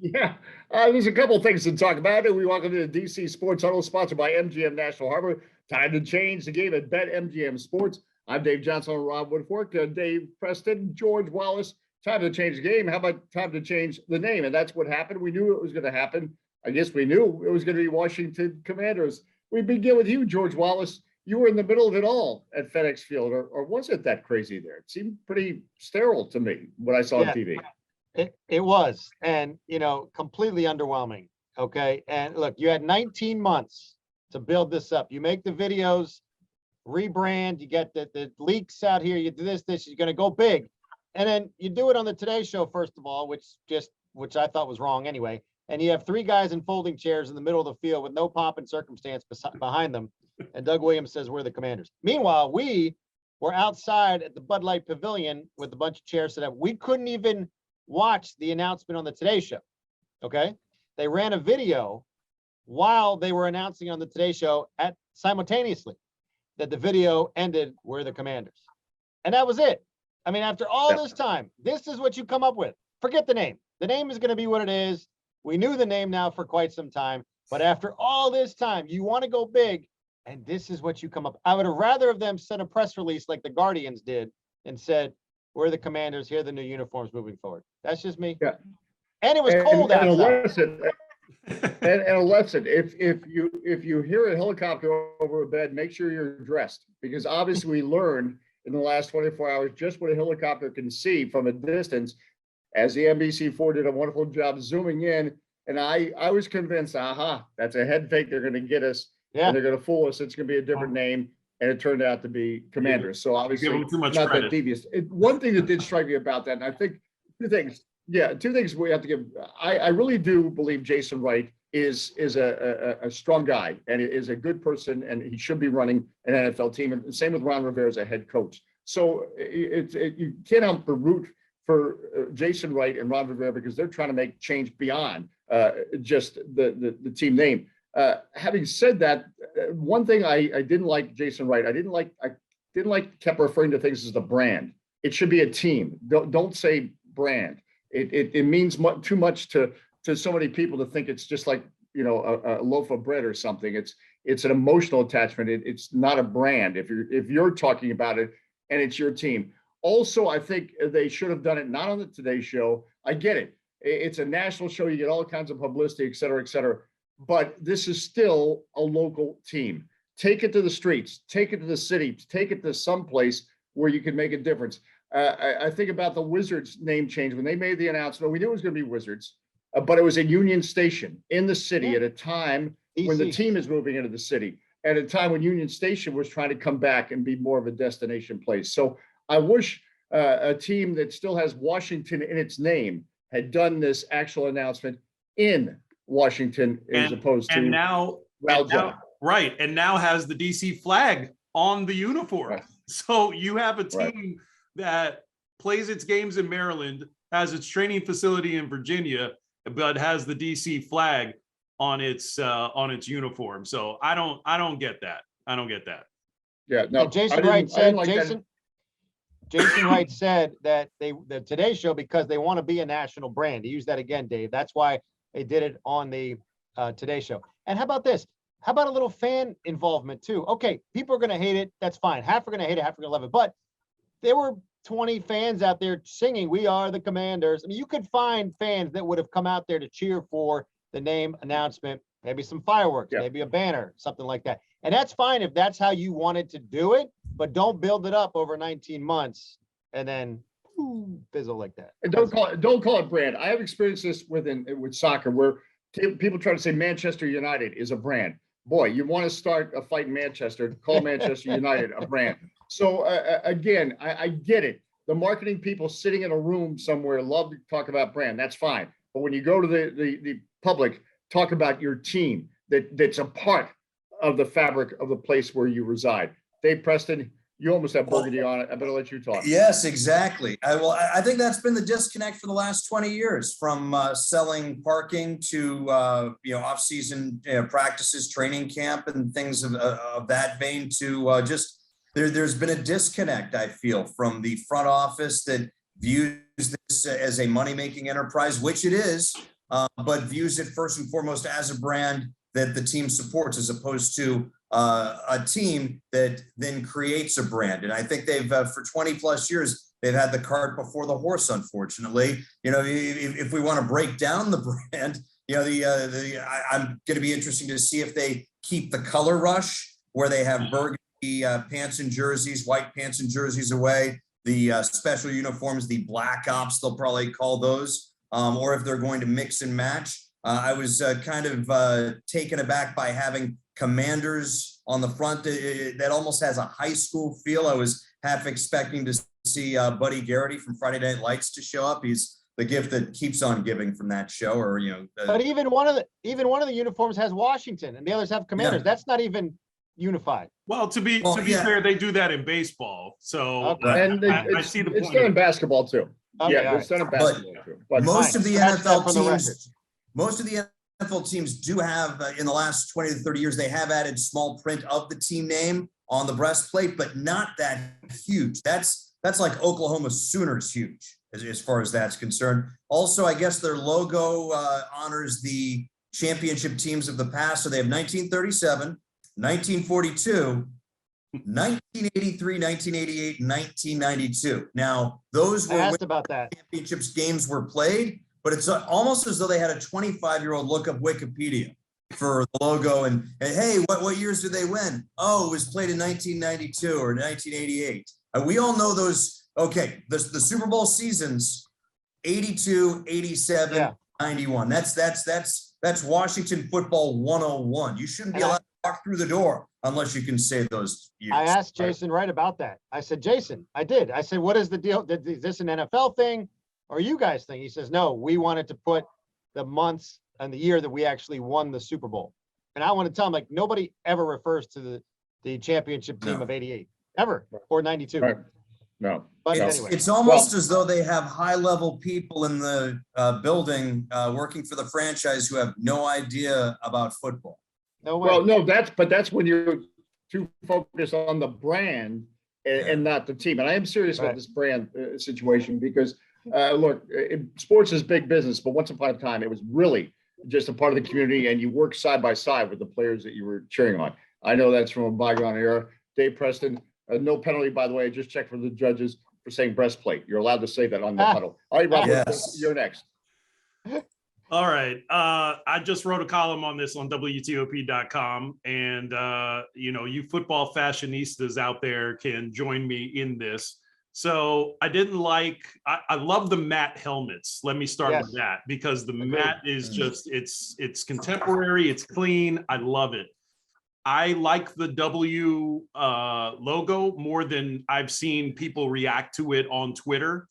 Yeah, there's a couple of things to talk about. We welcome to the DC Sports Huddle, sponsored by MGM National Harbor. Time to change the game at BetMGM Sports. I'm Dave Johnson and Rob Woodfork. Dave Preston, George Wallace. Time to change the game. How about time to change the name? And that's what happened. We knew it was going to happen. I guess we knew it was going to be Washington Commanders. We begin with you, George Wallace. You were in the middle of it all at FedEx Field, or was it that crazy there? It seemed pretty sterile to me, what I saw on TV. It was, and completely underwhelming. Okay, and look, you had 19 months to build this up. You make the videos, rebrand, you get the leaks out here, you do this, you're going to go big, and then you do it on the Today Show first of all, which I thought was wrong anyway. And you have three guys in folding chairs in the middle of the field with no pomp and circumstance behind them, and Doug Williams says we're the Commanders. Meanwhile, we were outside at the Bud Light Pavilion with a bunch of chairs set up. We couldn't even watch the announcement on the Today Show. Okay, they ran a video while they were announcing on the Today Show simultaneously that the video ended "We're the Commanders," and that was it. I mean, after all this time, this is what you come up with. Forget the name. The name is going to be what it is. We knew the name now for quite some time, but after all this time, you want to go big, and this is what you come up. I would have rather of them sent a press release like the Guardians did and said, "We're the Commanders. Here are the new uniforms moving forward." That's just me. Yeah. And it was cold outside. And a lesson: if you hear a helicopter over a bed, make sure you're dressed, because obviously we learned in the last 24 hours just what a helicopter can see from a distance. As the NBC4 did a wonderful job zooming in, and I was convinced, that's a head fake. They're going to get us, and they're going to fool us. It's going to be a different name, and it turned out to be Commanders. So obviously, too much not credit. that devious. One thing that did strike me about that, and I think two things. Yeah, two things we have to give. I really do believe Jason Wright is a strong guy and is a good person, and he should be running an NFL team. And the same with Ron Rivera as a head coach. So you can't help but root for Jason Wright and Ron Rivera, because they're trying to make change beyond just the team name. Having said that, one thing I didn't like Jason Wright. I didn't like kept referring to things as the brand. It should be a team. Don't say brand. It means too much to so many people to think it's just like a loaf of bread or something. It's an emotional attachment. It's not a brand if you're talking about it and it's your team. Also, I think they should have done it not on the Today Show. I get it. It's a national show. You get all kinds of publicity, et cetera, et cetera. But this is still a local team. Take it to the streets. Take it to the city. Take it to someplace where you can make a difference. I think about the Wizards name change. When they made the announcement, we knew it was going to be Wizards, but it was in Union Station in the city at a time when the team is moving into the city, at a time when Union Station was trying to come back and be more of a destination place. So I wish a team that still has Washington in its name had done this actual announcement in Washington as opposed to now right, and now has the DC flag on the uniform. Right. So you have a team that plays its games in Maryland, has its training facility in Virginia, but has the DC flag on its uniform. So I don't get that. I don't get that. Yeah, no. Jason Wright said Jason Wright said that the Today Show, because they want to be a national brand. He used that again, Dave. That's why they did it on the Today Show. And how about this? How about a little fan involvement too? Okay, people are going to hate it. That's fine. Half are going to hate it, half are going to love it. But there were 20 fans out there singing, "We are the Commanders." I mean, you could find fans that would have come out there to cheer for the name announcement, maybe some fireworks, maybe a banner, something like that. And that's fine if that's how you wanted to do it, but don't build it up over 19 months and then fizzle like that. And don't call it brand. I have experienced this with soccer, where people try to say Manchester United is a brand. Boy, you want to start a fight in Manchester, call Manchester United a brand. So again, I get it. The marketing people sitting in a room somewhere love to talk about brand. That's fine. But when you go to the public, talk about your team that's a part of the fabric of the place where you reside. Dave Preston, you almost have Burgundy on it. I better let you talk. Yes, exactly. I think that's been the disconnect for the last 20 years, from selling parking to off-season practices, training camp, and things of that vein, to just there's been a disconnect, I feel, from the front office that views this as a money-making enterprise, which it is, but views it first and foremost as a brand that the team supports, as opposed to a team that then creates a brand. And I think they've, for 20 plus years, they've had the cart before the horse, unfortunately. If we want to break down the brand, I'm going to be interesting to see if they keep the color rush, where they have burgundy pants and jerseys, white pants and jerseys away, the special uniforms, the black ops, they'll probably call those, or if they're going to mix and match. I was kind of taken aback by having Commanders on the front. That almost has a high school feel. I was half expecting to see Buddy Garrity from Friday Night Lights to show up. He's the gift that keeps on giving from that show, or but even one of the uniforms has Washington, and the others have Commanders. Yeah. That's not even unified. Well, to be fair, they do that in baseball. So And I see the point. It's done in basketball too. Okay, Yeah, it's done in basketball too. But most of the NFL for the record. teams, most of the NFL teams do have, in the last 20 to 30 years, they have added small print of the team name on the breastplate, but not that huge. That's like Oklahoma Sooners huge as far as that's concerned. Also, I guess their logo honors the championship teams of the past. So they have 1937, 1942, 1983, 1988, 1992. Now, those I were asked when about that. championships games were played, but it's almost as though they had a 25-year-old look up Wikipedia for the logo and hey, what years did they win? Oh, it was played in 1992 or 1988. We all know those. Okay, the Super Bowl seasons, 82, 87, Yeah. 91. That's Washington football 101. You shouldn't be allowed to walk through the door unless you can say those years. I asked Jason Wright about that. I said, Jason, I said, what is the deal? Is this an NFL thing or you guys think? He says, no, we wanted to put the months and the year that we actually won the Super Bowl. And I want to tell him, like, nobody ever refers to the championship team No. of 88 ever, or 92. Right. No. But No. anyway, It's almost as though they have high-level people in the building working for the franchise who have no idea about football. no way. Well, no, that's when you're too focused on the brand and not the team. And I am serious Right. about this brand situation because look, sports is big business, but once upon a time, it was really just a part of the community, and you work side by side with the players that you were cheering on. I know that's from a bygone era. Dave Preston, no penalty, by the way. I just checked for the judges for saying breastplate. You're allowed to say that on the huddle. All right, Robert, Yes. you're next. All right. I just wrote a column on this on WTOP.com. And, you football fashionistas out there can join me in this. So I love the matte helmets. Let me start Yes. with that, because the Agreed. matte is just, it's contemporary. It's clean. I love it. I like the W logo more than I've seen people react to it on Twitter.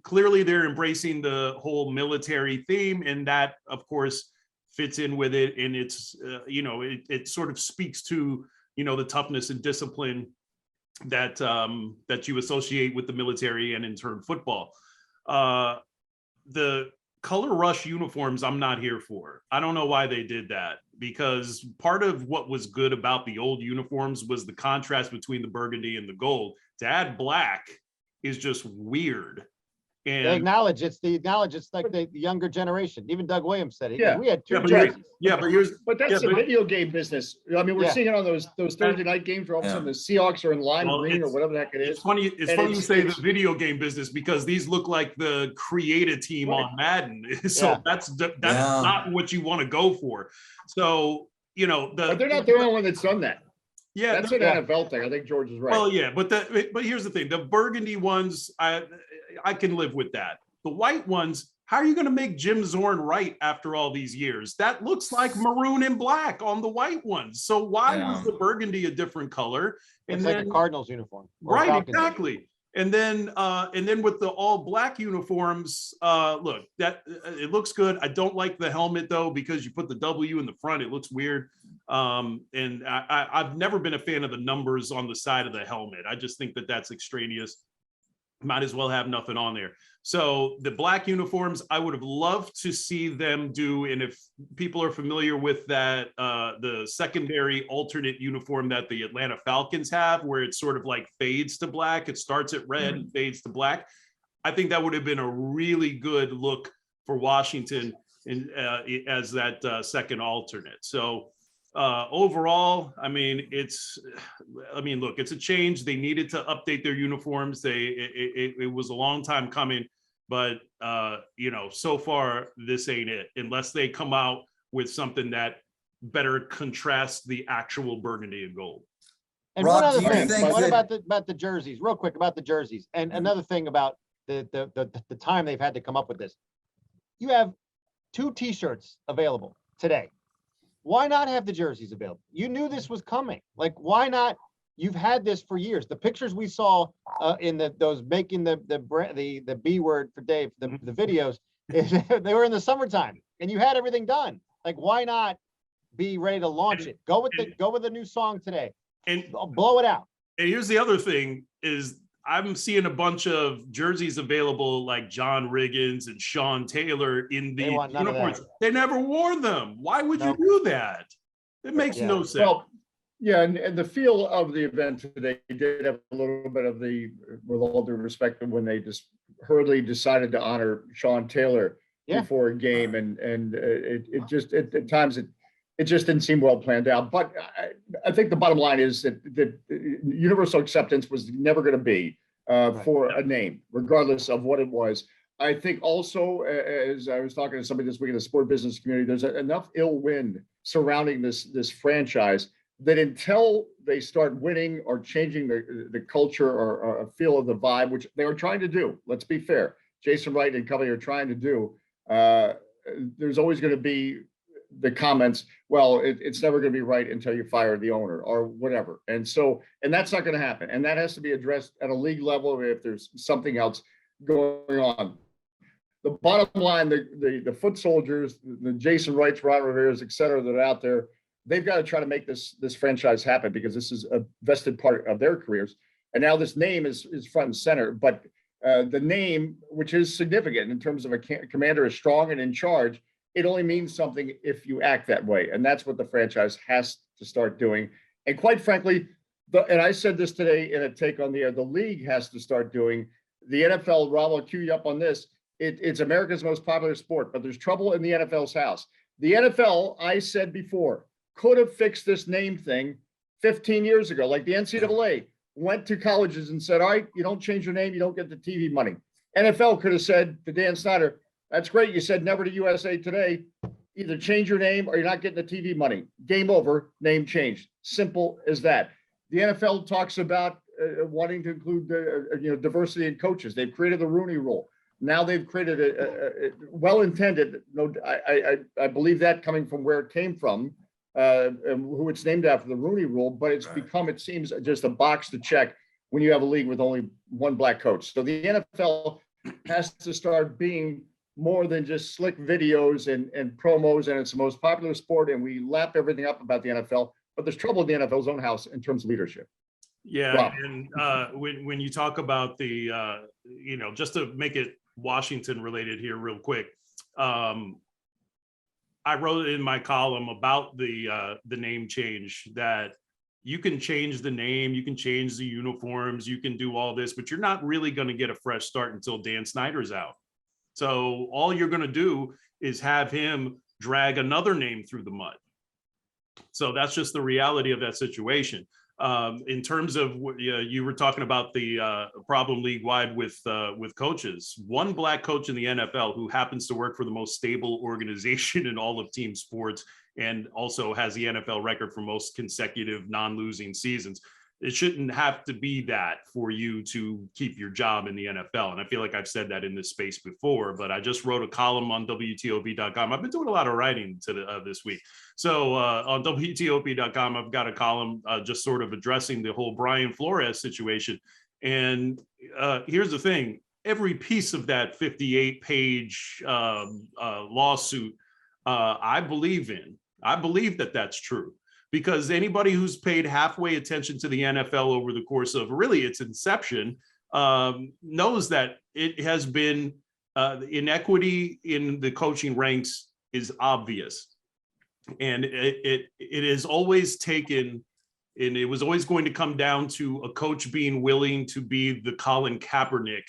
Clearly they're embracing the whole military theme, and that, of course, fits in with it. And it's, it sort of speaks to, the toughness and discipline that you associate with the military and in turn football. The color rush uniforms, I'm not here for. I don't know why they did that, because part of what was good about the old uniforms was the contrast between the burgundy and the gold. To add black is just weird. They And acknowledge it's like the younger generation. Even Doug Williams said it. He Yeah. goes, we had two Yeah, but jerseys. But that's the video game business. I mean, we're Yeah. seeing it on those Thursday night games where all of a sudden the Seahawks are in lime Well, green or it's- whatever the heck it it's is. funny. And You say the it's- video game business, because these look like the creative team Right. on Madden. So Yeah. that's Yeah. not what you want to go for. So But they're not the only one that's done that. Yeah, That's an NFL thing. I think George is right. well, yeah, but here's the thing: the burgundy ones, I can live with that. The white ones, how are you going to make Jim Zorn right after all these years? That looks like maroon and black on the white ones. So why Yeah. was the burgundy a different color? It's like a Cardinals uniform. or Right, Falcons. exactly. And then with the all black uniforms, look, that it looks good. I don't like the helmet though, because you put the W in the front, it looks weird. And I've never been a fan of the numbers on the side of the helmet. I just think that that's extraneous. Might as well have nothing on there. So the black uniforms, I would have loved to see them do. And if people are familiar with that, the secondary alternate uniform that the Atlanta Falcons have, where it sort of like fades to black, it starts at red and fades to black. I think that would have been a really good look for Washington as that second alternate. So overall, I mean, look, it's a change. They needed to update their uniforms. It was a long time coming, but so far this ain't it, unless they come out with something that better contrasts the actual burgundy and gold. And Rob, one other do you thing, think what that- about the jerseys? Real quick about the jerseys, and another thing about the time they've had to come up with this. You have 2 T-shirts available today. Why not have the jerseys available? You knew this was coming. Like, why not? You've had this for years. The pictures we saw in those making the B word for Dave, the videos, they were in the summertime, and you had everything done. Like, why not be ready to launch it? Go with the new song today. And Blow it out. And here's the other thing is I'm seeing a bunch of jerseys available like John Riggins and Sean Taylor in the uniforms. They never wore them. Why would you do that? It makes no sense. Well, yeah, and the feel of the event today did have a little bit of with all due respect, when they just hurriedly decided to honor Sean Taylor before a game, and it just at times it just didn't seem well planned out. But I think the bottom line is that universal acceptance was never going to be for a name, regardless of what it was. I think also, as I was talking to somebody this week in the sport business community, there's enough ill wind surrounding this franchise that until they start winning or changing the culture or a feel of the vibe, which they are trying to do, let's be fair, Jason Wright and company are trying to do, there's always going to be the comments, well, it's never going to be right until you fire the owner or whatever. And that's not going to happen. And that has to be addressed at a league level if there's something else going on. The bottom line, the foot soldiers, the Jason Wrights, Ron Rivera's, et cetera, that are out there, they've got to try to make this franchise happen, because this is a vested part of their careers. And now this name is front and center. But the name, which is significant in terms of a commander is strong and in charge, it only means something if you act that way. And that's what the franchise has to start doing. And quite frankly, and I said this today in a take on the air, the league has to start doing. The NFL, Rob, I'll cue you up on this. It's America's most popular sport, but there's trouble in the NFL's house. The NFL, I said before, could have fixed this name thing 15 years ago. Like the NCAA went to colleges and said, all right, you don't change your name, you don't get the TV money. NFL could have said to Dan Snyder, that's great. You said never to USA Today. Either change your name or you're not getting the TV money. Game over, name changed. Simple as that. The NFL talks about wanting to include diversity in coaches. They've created the Rooney Rule. Now they've created a well-intended. No, I believe that coming from where it came from, who it's named after, the Rooney Rule. But it's become, it seems, just a box to check when you have a league with only one black coach. So the NFL has to start being more than just slick videos and promos, and it's the most popular sport, and we lap everything up about the NFL, but there's trouble in the NFL's own house in terms of leadership. Yeah, Rob. and when you talk about the, just to make it Washington related here real quick, I wrote in my column about the name change that you can change the name, you can change the uniforms, you can do all this, but you're not really going to get a fresh start until Dan Snyder's out. So all you're going to do is have him drag another name through the mud. So that's just the reality of that situation. In terms of you were talking about the problem league-wide with coaches. One black coach in the NFL who happens to work for the most stable organization in all of team sports and also has the NFL record for most consecutive non-losing seasons. It shouldn't have to be that for you to keep your job in the NFL. And I feel like I've said that in this space before, but I just wrote a column on WTOP.com. I've been doing a lot of writing this week. So on WTOP.com, I've got a column just sort of addressing the whole Brian Flores situation. And here's the thing. Every piece of that 58-page lawsuit, I believe in. I believe that that's true. Because anybody who's paid halfway attention to the NFL over the course of really its inception knows that it has been inequity in the coaching ranks is obvious. And it is always taken, and it was always going to come down to a coach being willing to be the Colin Kaepernick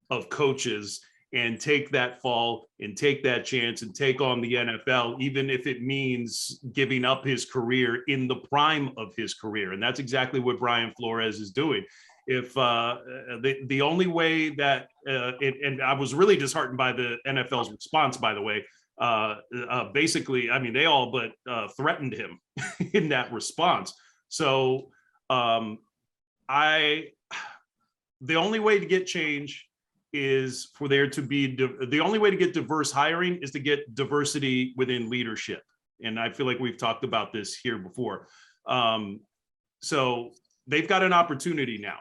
of coaches and take that fall and take that chance and take on the NFL, even if it means giving up his career in the prime of his career. And that's exactly what Brian Flores is doing. If the only way that, and I was really disheartened by the NFL's response, by the way, basically, I mean, they all but threatened him in that response. So the only way to get change is for there to be, the only way to get diverse hiring is to get diversity within leadership. And I feel like we've talked about this here before. So they've got an opportunity now.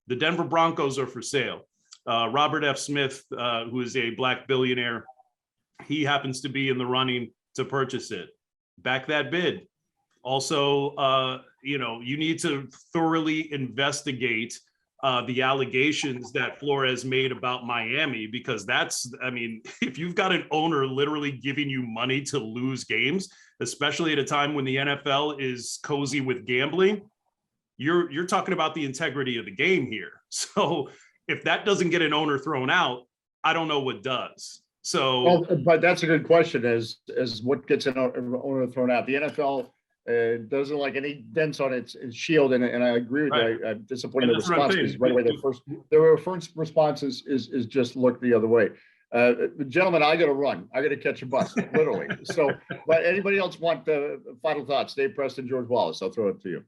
The Denver Broncos are for sale. Robert F. Smith, who is a Black billionaire, he happens to be in the running to purchase it. Back that bid. Also, you need to thoroughly investigate the allegations that Flores made about Miami, because that's, I mean, if you've got an owner literally giving you money to lose games, especially at a time when the NFL is cozy with gambling, you're talking about the integrity of the game here. So if that doesn't get an owner thrown out, I don't know what does. So, well, but that's a good question, as what gets an owner thrown out. The NFL doesn't like any dents on its shield, and I agree with you. I'm disappointed in the response, because right away their first response is just look the other way. Gentlemen, I got to run. I got to catch a bus, literally. So, but anybody else want final thoughts? Dave Preston, George Wallace. I'll throw it to you.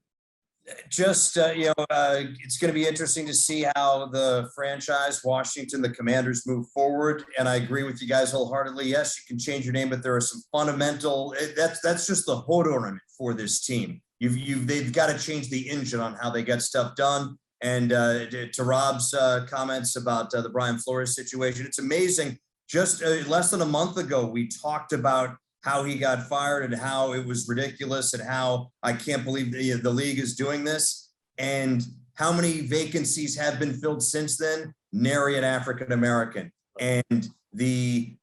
Just, it's going to be interesting to see how the franchise, Washington, the Commanders, move forward. And I agree with you guys wholeheartedly. Yes, you can change your name, but there are some fundamental, that's just the whole ornament for this team. They've got to change the engine on how they get stuff done. And to Rob's comments about the Brian Flores situation, it's amazing. Just less than a month ago, we talked about how he got fired and how it was ridiculous and how I can't believe the league is doing this. And how many vacancies have been filled since then? Nary an African-American. And the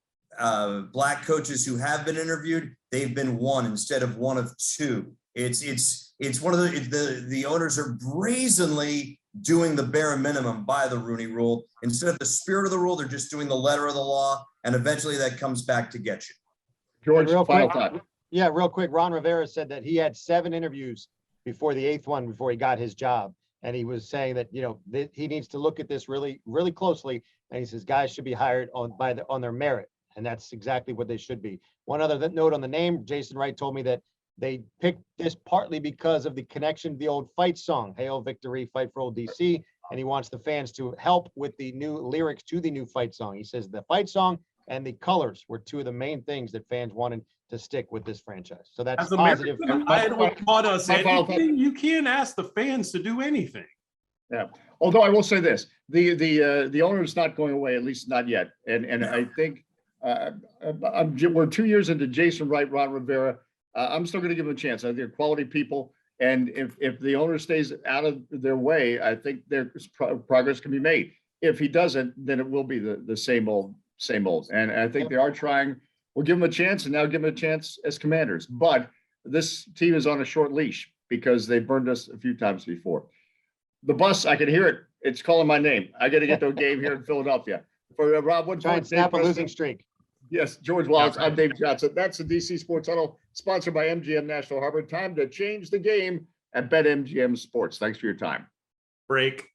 Black coaches who have been interviewed, they've been one instead of one of two. It's one of the owners are brazenly doing the bare minimum by the Rooney Rule. Instead of the spirit of the rule, they're just doing the letter of the law. And eventually that comes back to get you. George, real final quick, thought. Yeah, real quick. Ron Rivera said that he had 7 interviews before the 8th one, before he got his job. And he was saying that, he needs to look at this really, really closely. And he says, guys should be hired on their merit. And that's exactly what they should be. One other note on the name, Jason Wright told me that they picked this partly because of the connection to the old fight song, Hail Victory, Fight for Old DC. And he wants the fans to help with the new lyrics to the new fight song. He says the fight song and the colors were 2 of the main things that fans wanted to stick with this franchise. So that's positive. I don't taught us anything. You can't ask the fans to do anything. Yeah. Although I will say this, the owner is not going away, at least not yet. And I think we're 2 years into Jason Wright, Ron Rivera. I'm still going to give them a chance. I think they're quality people. And if the owner stays out of their way, I think there's progress can be made. If he doesn't, then it will be the same old. And I think they are trying. We'll give them a chance, and now give them a chance as Commanders. But this team is on a short leash because they burned us a few times before. The bus, I can hear it. It's calling my name. I got to get to a game here in Philadelphia. For Rob Woodfork, try and snap a losing streak. Yes, George Wallace. I'm Dave Johnson. That's the DC Sports Huddle, sponsored by MGM National Harbor. Time to change the game at BetMGM Sports. Thanks for your time. Break.